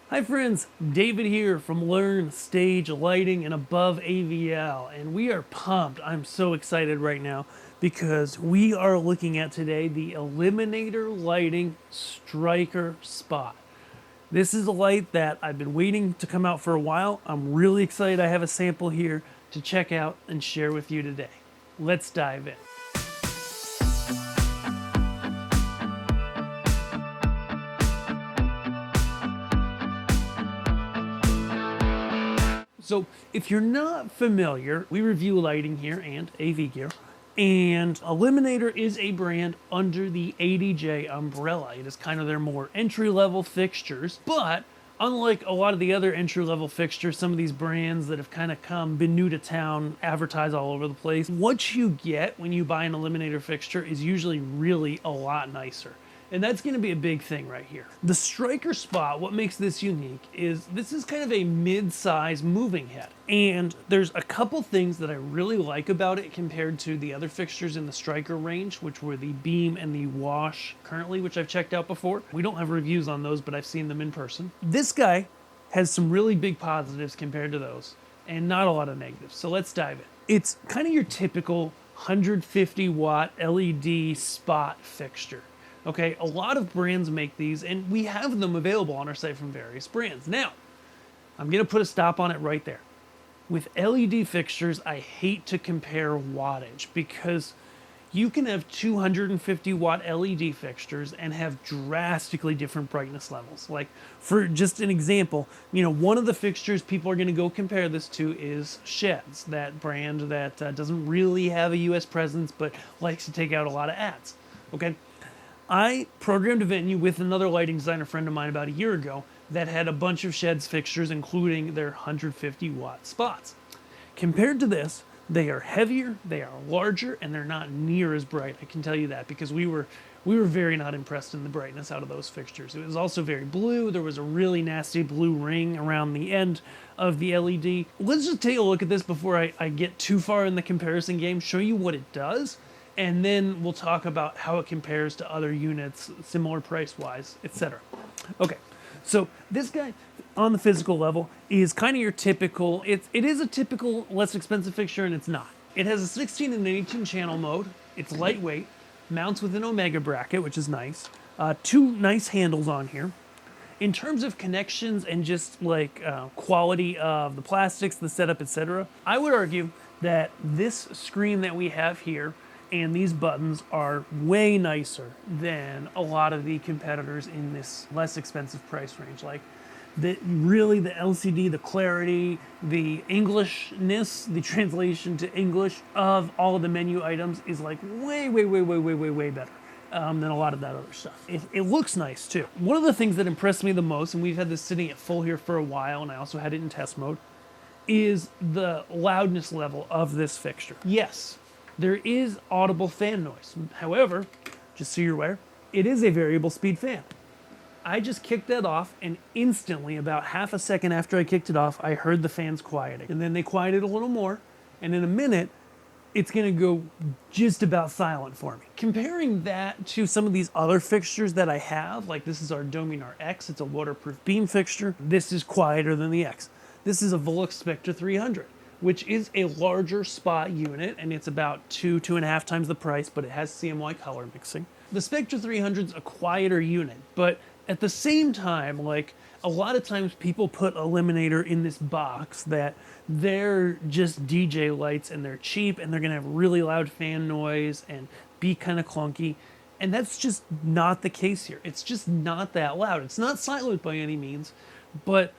Hi friends, David here from Learn Stage Lighting and Above AVL, and we are pumped. I'm so excited right now because we are looking at today the Eliminator Lighting Stryker Spot. This is a light that I've been waiting to come out for a while. I'm really excited I have a sample here to check out and share with you today. Let's dive in. So if you're not familiar, we review lighting here and AV gear. And Eliminator is a brand under the ADJ umbrella. It is kind of their more entry-level fixtures, but unlike a lot of the other entry-level fixtures, some of these brands that have kind of been new to town, advertise all over the place, what you get when you buy an Eliminator fixture is usually really a lot nicer. And that's going to be a big thing right here. The Stryker Spot, what makes this unique is this is kind of a mid-size moving head. And there's a couple things that I really like about it compared to the other fixtures in the Stryker range, which were the Beam and the Wash currently, which I've checked out before. We don't have reviews on those, but I've seen them in person. This guy has some really big positives compared to those, and not a lot of negatives. So let's dive in. It's kind of your typical 150 watt LED spot fixture. Okay, a lot of brands make these, and we have them available on our site from various brands. Now, I'm going to put a stop on it right there. With LED fixtures, I hate to compare wattage because you can have 250 watt LED fixtures and have drastically different brightness levels. Like, for just an example, one of the fixtures people are going to go compare this to is Sheds, that brand that doesn't really have a US presence but likes to take out a lot of ads. Okay. I programmed a venue with another lighting designer friend of mine about a year ago that had a bunch of Sheds fixtures, including their 150 watt spots. Compared to this, they are heavier, they are larger, and they're not near as bright. I can tell you that because we were very not impressed in the brightness out of those fixtures. It was also very blue. There was a really nasty blue ring around the end of the LED. Let's just take a look at this before I get too far in the comparison game, show you what it does, and then we'll talk about how it compares to other units, similar price-wise, etc. Okay, so this guy, on the physical level, is kind of your typical, it is a typical less expensive fixture, and it's not. It has a 16 and an 18 channel mode. It's lightweight, mounts with an Omega bracket, which is nice. Two nice handles on here. In terms of connections and just like quality of the plastics, the setup, etc., I would argue that this screen that we have here and these buttons are way nicer than a lot of the competitors in this less expensive price range. Like, the LCD, the clarity, the Englishness, the translation to English of all of the menu items is like way better than a lot of that other stuff. It looks nice too. One of the things that impressed me the most, and we've had this sitting at full here for a while, and I also had it in test mode, is the loudness level of this fixture. Yes, there is audible fan noise. However, just so you're aware, it is a variable speed fan. I just kicked that off, and instantly, about half a second after I kicked it off, I heard the fans quieting. And then they quieted a little more, and in a minute, it's gonna go just about silent for me. Comparing that to some of these other fixtures that I have, like this is our Dominar X, it's a waterproof beam fixture. This is quieter than the X. This is a Volux Spectra 300. Which is a larger spot unit, and it's about 2.5 times the price, but it has CMY color mixing. The Spectra 300 is a quieter unit, but at the same time, like, a lot of times people put Eliminator in this box that they're just DJ lights and they're cheap and they're gonna have really loud fan noise and be kind of clunky. And that's just not the case here. It's just not that loud. It's not silent by any means, but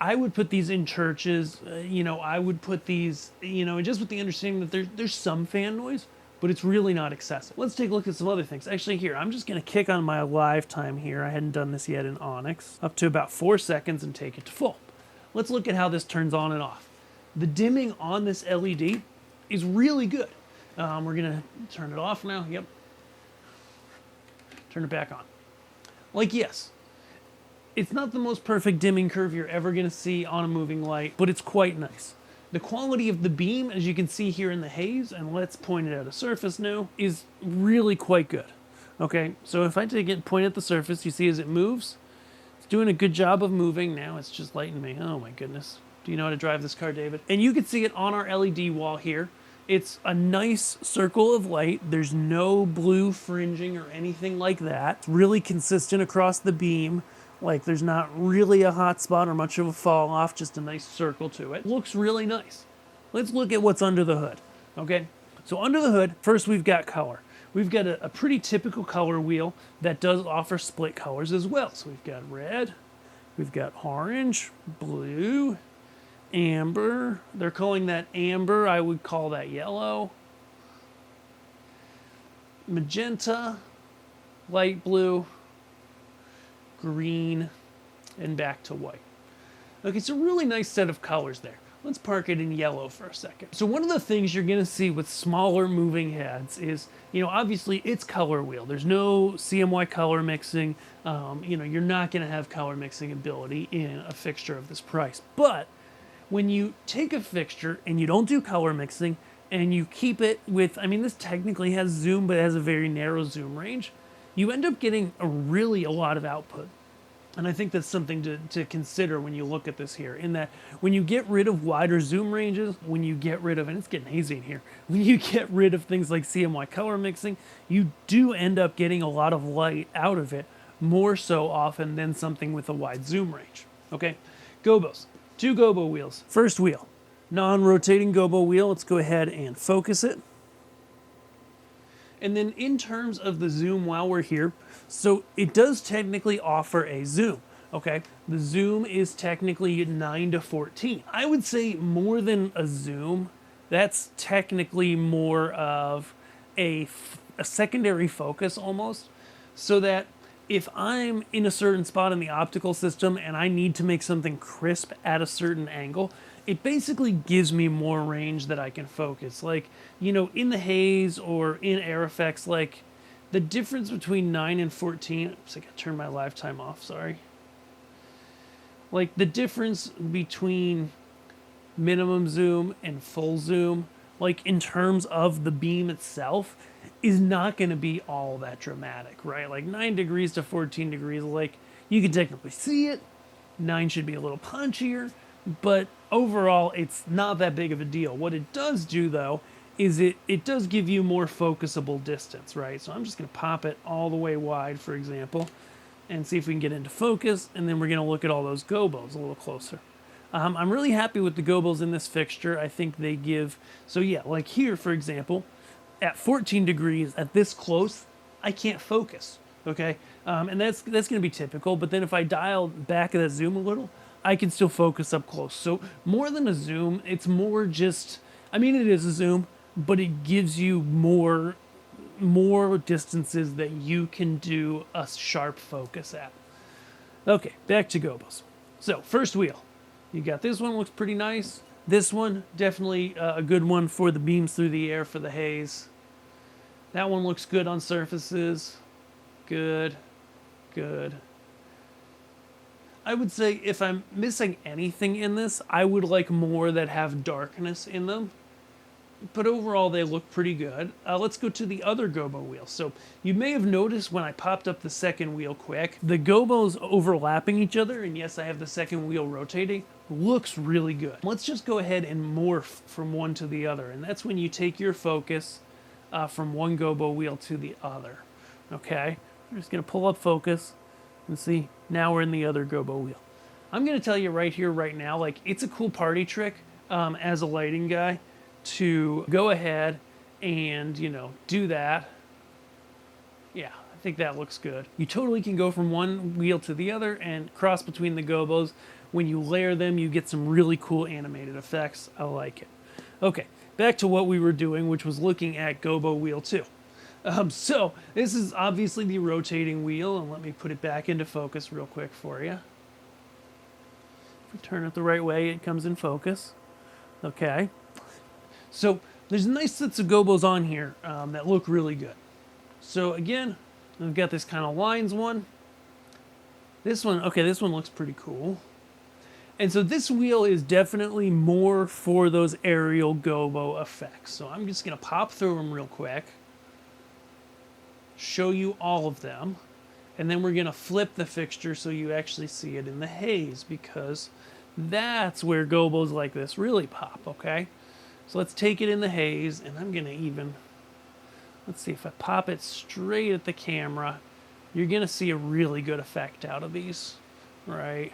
I would put these in churches, I would put these, just with the understanding that there's some fan noise, but it's really not excessive. Let's take a look at some other things. Actually here, I'm just gonna kick on my live time here. I hadn't done this yet in Onyx, up to about 4 seconds and take it to full. Let's look at how this turns on and off. The dimming on this LED is really good. We're gonna turn it off now, yep. Turn it back on. Like, yes, it's not the most perfect dimming curve you're ever going to see on a moving light, but it's quite nice. The quality of the beam, as you can see here in the haze, and let's point it at a surface now, is really quite good. Okay, so if I take it and point at the surface, you see as it moves, it's doing a good job of moving. Now it's just lighting me. Oh my goodness. Do you know how to drive this car, David? And you can see it on our LED wall here. It's a nice circle of light. There's no blue fringing or anything like that. It's really consistent across the beam. Like there's not really a hot spot or much of a fall off, just a nice circle to it. Looks really nice. Let's look at what's under the hood, okay? So under the hood, first we've got color. We've got a pretty typical color wheel that does offer split colors as well. So we've got red, we've got orange, blue, amber. They're calling that amber. I would call that yellow. Magenta, light blue, green, and back to white. Okay, it's a really nice set of colors there. Let's park it in yellow for a second. So one of the things you're gonna see with smaller moving heads is, obviously it's color wheel. There's no CMY color mixing. You're not gonna have color mixing ability in a fixture of this price. But when you take a fixture and you don't do color mixing and you keep it with, this technically has zoom, but it has a very narrow zoom range, you end up getting a lot of output. And I think that's something to consider when you look at this here, in that when you get rid of wider zoom ranges, when you get rid of, and it's getting hazy in here, when you get rid of things like CMY color mixing, you do end up getting a lot of light out of it, more so often than something with a wide zoom range. Okay, Gobos, 2 gobo wheels. First wheel, non-rotating gobo wheel. Let's go ahead and focus it. And then in terms of the zoom while we're here, so it does technically offer a zoom, okay? The zoom is technically 9:14. I would say more than a zoom, that's technically more of a secondary focus almost, so that if I'm in a certain spot in the optical system and I need to make something crisp at a certain angle, it basically gives me more range that I can focus. Like, in the haze or in air effects, like the difference between 9 and 14, oops, I gotta turn my live time off, sorry. Like the difference between minimum zoom and full zoom, like in terms of the beam itself, is not gonna be all that dramatic, right? Like 9 degrees to 14 degrees, like you can technically see it. 9 should be a little punchier, but overall, it's not that big of a deal. What it does do, though, is it does give you more focusable distance, right? So I'm just going to pop it all the way wide, for example, and see if we can get into focus, and then we're going to look at all those gobos a little closer. I'm really happy with the gobos in this fixture. I think they give, so yeah, like here, for example, at 14 degrees, at this close, I can't focus, okay? And that's going to be typical, but then if I dial back that zoom a little, I can still focus up close. So more than a zoom, it's more just, it is a zoom, but it gives you more distances that you can do a sharp focus at. Okay, back to gobos. So first wheel, you got this one, looks pretty nice. This one, definitely a good one for the beams through the air for the haze. That one looks good on surfaces. Good. I would say if I'm missing anything in this, I would like more that have darkness in them. But overall, they look pretty good. Let's go to the other gobo wheel. So you may have noticed when I popped up the second wheel quick, the gobos overlapping each other, and yes, I have the second wheel rotating, looks really good. Let's just go ahead and morph from one to the other, and that's when you take your focus from one gobo wheel to the other. Okay, I'm just gonna pull up focus and see, now we're in the other gobo wheel. I'm gonna tell you right here, right now, like it's a cool party trick as a lighting guy to go ahead and, do that. Yeah, I think that looks good. You totally can go from one wheel to the other and cross between the gobos. When you layer them, you get some really cool animated effects. I like it. Okay, back to what we were doing, which was looking at gobo wheel 2. So this is obviously the rotating wheel, and let me put it back into focus real quick for you. If we turn it the right way, it comes in focus. Okay. So there's nice sets of gobos on here that look really good. So again, we've got this kind of lines one. This one, okay, this one looks pretty cool. And so this wheel is definitely more for those aerial gobo effects. So I'm just gonna pop through them real quick, show you all of them, And then we're gonna flip the fixture so you actually see it in the haze, because that's where gobos like this really pop, okay? So let's take it in the haze, and I'm gonna even, let's see, if I pop it straight at the camera, you're gonna see a really good effect out of these, right?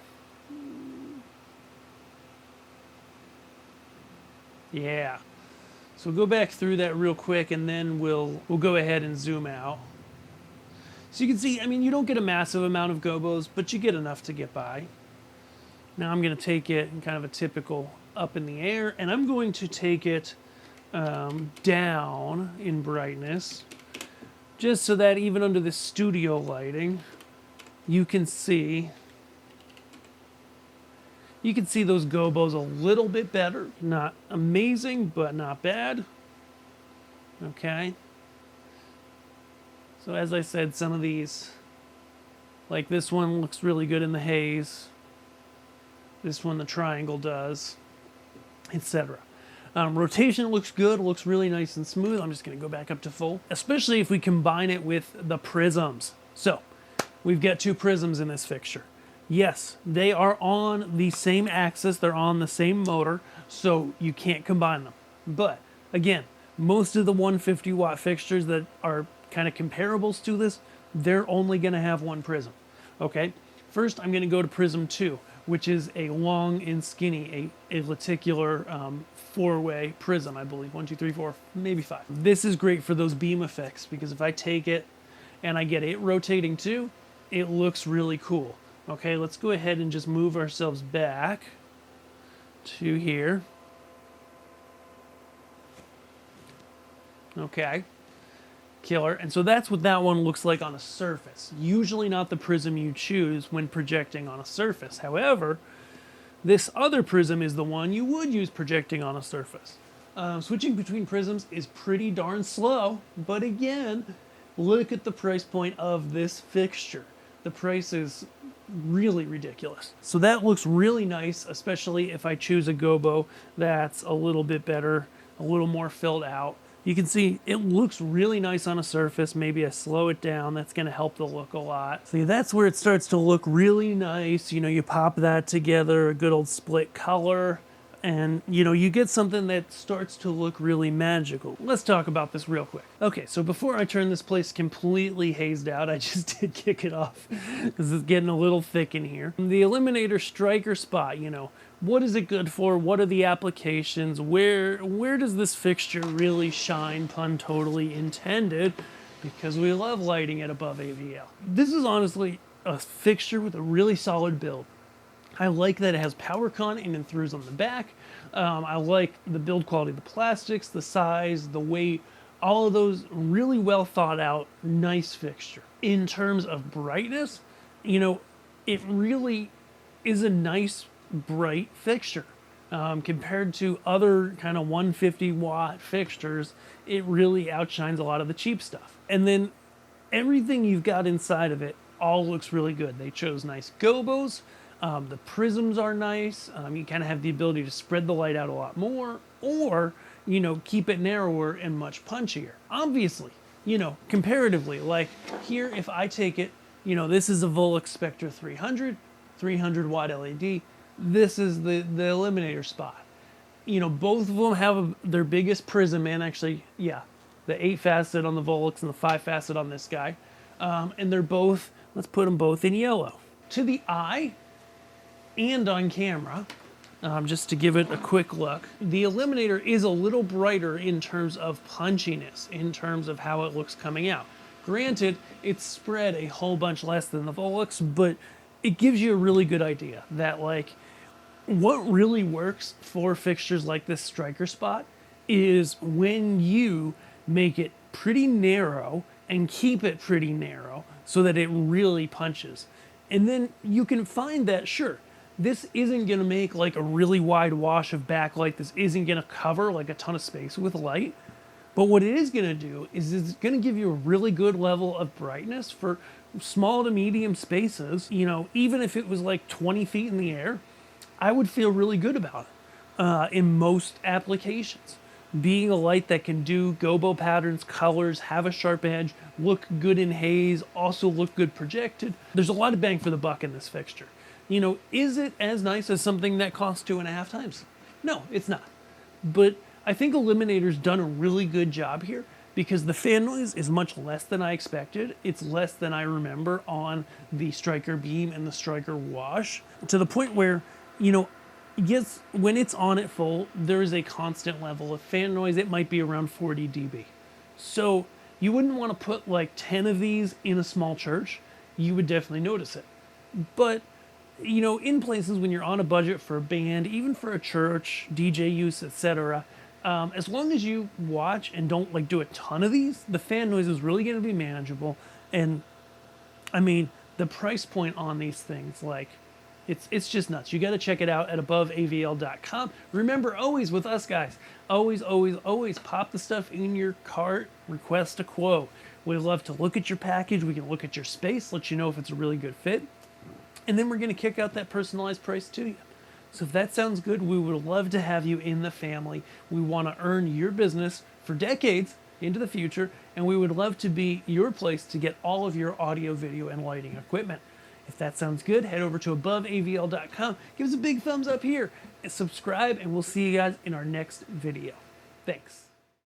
Yeah. So we'll go back through that real quick, and then we'll go ahead and zoom out. So you can see, I mean, you don't get a massive amount of gobos, but you get enough to get by. Now I'm going to take it in kind of a typical up in the air, and I'm going to take it down in brightness, just so that even under the studio lighting, you can see those gobos a little bit better. Not amazing, but not bad. Okay. So as I said, some of these, like this one looks really good in the haze. This one, the triangle does, etc. Rotation looks good, looks really nice and smooth. I'm just going to go back up to full, especially if we combine it with the prisms. So we've got 2 prisms in this fixture. Yes, they are on the same axis, they're on the same motor, so you can't combine them. But again, most of the 150 watt fixtures that are kind of comparables to this, they're only going to have 1 prism. Okay, first I'm going to go to prism 2, which is a long and skinny, a lenticular 4-way prism, I believe. 1, 2, 3, 4, maybe 5. This is great for those beam effects, because if I take it and I get it rotating too, it looks really cool. Okay, let's go ahead and just move ourselves back to here. Okay, killer. And so that's what that one looks like on a surface. Usually not the prism you choose when projecting on a surface. However, this other prism is the one you would use projecting on a surface. Switching between prisms is pretty darn slow, but again, look at the price point of this fixture. The price is really ridiculous. So that looks really nice, especially if I choose a gobo that's a little bit better, a little more filled out. You can see it looks really nice on a surface. Maybe I slow it down. That's going to help the look a lot. See, that's where it starts to look really nice. You know, you pop that together, a good old split color, and you know, you get something that starts to look really magical. Let's talk about this real quick. Okay, so before I turn this place completely hazed out, I just did kick it off because it's getting a little thick in here. The Eliminator Stryker Spot, you know, what is it good for? What are the applications? Where does this fixture really shine, pun totally intended? Because we love lighting at Above AVL. This is honestly a fixture with a really solid build. I like that it has power con in and throughs on the back. I like the build quality of the plastics, the size, the weight, all of those really well thought out, nice fixture. In terms of brightness, you know, it really is a nice bright fixture. Compared to other kind of 150 watt fixtures, it really outshines a lot of the cheap stuff. And then everything you've got inside of it all looks really good. They chose nice gobos. The prisms are nice. You kind of have the ability to spread the light out a lot more, or, you know, keep it narrower and much punchier. Obviously, you know, comparatively, like here, if I take it, you know, this is a Volux Spectra 300 watt LED. This is the Eliminator Spot. You know, both of them have their biggest prism, and actually, yeah, the 8 facet on the Volux and the 5 facet on this guy. And they're both, let's put them both in yellow. To the eye, and on camera, just to give it a quick look, the Eliminator is a little brighter in terms of punchiness, in terms of how it looks coming out. Granted, it's spread a whole bunch less than the Volux, but it gives you a really good idea that, like, what really works for fixtures like this Stryker Spot is when you make it pretty narrow and keep it pretty narrow so that it really punches. And then you can find that, sure, this isn't going to make like a really wide wash of backlight. This isn't going to cover like a ton of space with light. But what it is going to do is it's going to give you a really good level of brightness for small to medium spaces. You know, even if it was like 20 feet in the air, I would feel really good about it in most applications. being a light that can do gobo patterns, colors, have a sharp edge, look good in haze, also look good projected. There's a lot of bang for the buck in this fixture. You know, is it as nice as something that costs 2.5 times? No, it's not. But I think Eliminator's done a really good job here because the fan noise is much less than I expected. It's less than I remember on the Stryker Beam and the Stryker Wash, to the point where, you know, yes, when it's on at full, there is a constant level of fan noise. It might be around 40 dB. So you wouldn't want to put like 10 of these in a small church. You would definitely notice it. But, you know, in places when you're on a budget for a band, even for a church, DJ use, etc., as long as you watch and don't like do a ton of these, the fan noise is really going to be manageable. And I mean, the price point on these things, like, it's just nuts. You got to check it out at ABOVEAVL.com. Remember, always with us guys, always pop the stuff in your cart, request a quote. We'd love to look at your package. We can look at your space, let you know if it's a really good fit. And then we're going to kick out that personalized price to you. So if that sounds good, we would love to have you in the family. We want to earn your business for decades into the future, and we would love to be your place to get all of your audio, video, and lighting equipment. If that sounds good, head over to ABOVEAVL.com. Give us a big thumbs up here and subscribe, and we'll see you guys in our next video. Thanks.